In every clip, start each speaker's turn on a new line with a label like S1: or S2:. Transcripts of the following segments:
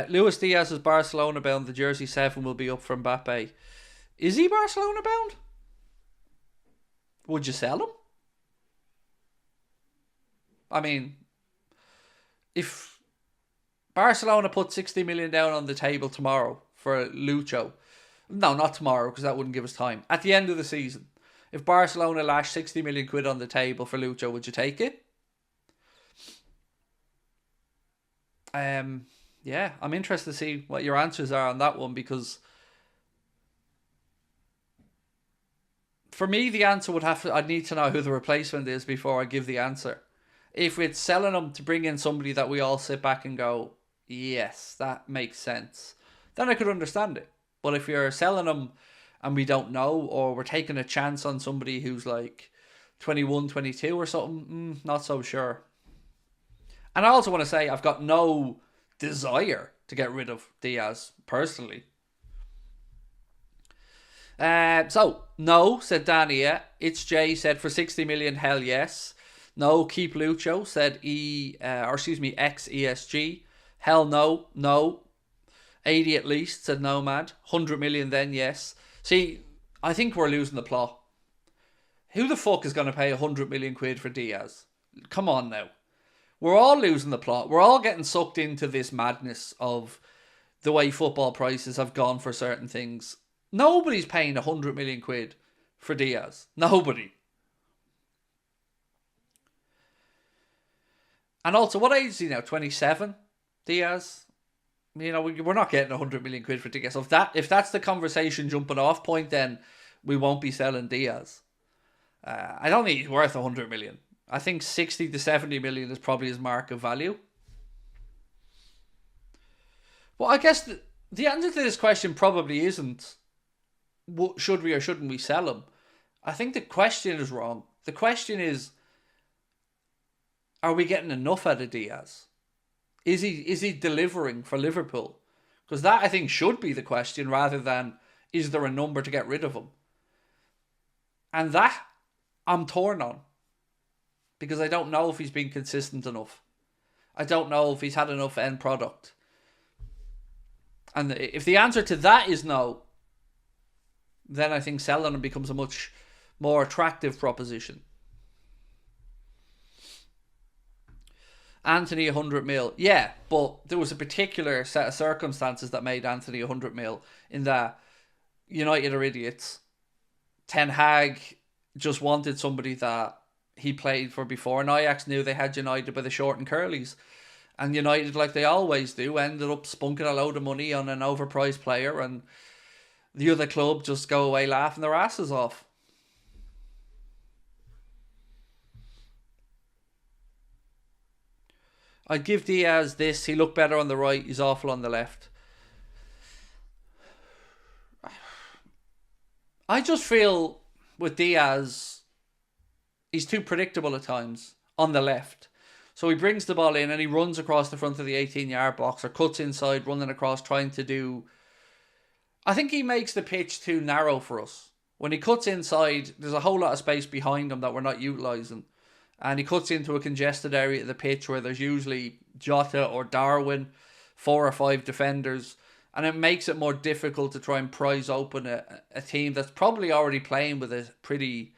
S1: Luis Diaz is Barcelona bound. The jersey 7 will be up for Mbappe. Is he Barcelona bound? Would you sell him? I mean, if Barcelona put 60 million down on the table tomorrow for Lucho, no, not tomorrow because that wouldn't give us time. At the end of the season, if Barcelona lashed 60 million quid on the table for Lucho, would you take it? Yeah, I'm interested to see what your answers are on that one, because for me, the answer would have to, I'd need to know who the replacement is before I give the answer. If it's selling them to bring in somebody that we all sit back and go, yes, that makes sense, then I could understand it. But if you're selling them and we don't know, or we're taking a chance on somebody who's like 21, 22 or something, not so sure. And I also want to say I've got no desire to get rid of Diaz, personally. So, no, said Danny, yeah. It's Jay, said for 60 million, hell yes. No, keep Lucho, said XESG. Hell no, no. 80 at least, said Nomad. 100 million then, yes. See, I think we're losing the plot. Who the fuck is going to pay 100 million quid for Diaz? Come on now. We're all losing the plot. We're all getting sucked into this madness of the way football prices have gone for certain things. Nobody's paying 100 million quid for Diaz. Nobody. And also, what age is he now? 27? Diaz? You know, we're not getting 100 million quid for Diaz. So if that's the conversation jumping off point, then we won't be selling Diaz. I don't think he's worth 100 million. I think 60 to 70 million is probably his market value. Well, I guess the answer to this question probably isn't should we or shouldn't we sell him. I think the question is wrong. The question is, are we getting enough out of Diaz? Is he delivering for Liverpool? Because that, I think, should be the question, rather than is there a number to get rid of him? And that I'm torn on, because I don't know if he's been consistent enough. I don't know if he's had enough end product. And if the answer to that is no, then I think selling him becomes a much more attractive proposition. Anthony 100 mil. Yeah, but there was a particular set of circumstances that made Anthony 100 mil, in that United are idiots. Ten Hag just wanted somebody that he played for before, and Ajax knew they had United by the short and curlies. And United, like they always do, ended up spunking a load of money on an overpriced player, and the other club just go away laughing their asses off. I'd give Diaz this. He looked better on the right. He's awful on the left. I just feel with Diaz, he's too predictable at times on the left. So he brings the ball in and he runs across the front of the 18-yard box, or cuts inside, running across, trying to do... I think he makes the pitch too narrow for us. When he cuts inside, there's a whole lot of space behind him that we're not utilising. And he cuts into a congested area of the pitch where there's usually Jota or Darwin, 4 or 5 defenders. And it makes it more difficult to try and prize open a team that's probably already playing with a pretty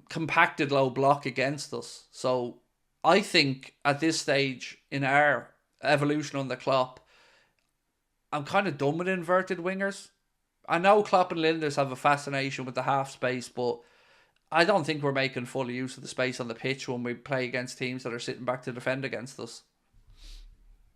S1: compacted low block against us. So I think at this stage in our evolution under Klopp, I'm kind of done with inverted wingers. I know Klopp and Linders have a fascination with the half space, but I don't think we're making full use of the space on the pitch when we play against teams that are sitting back to defend against us.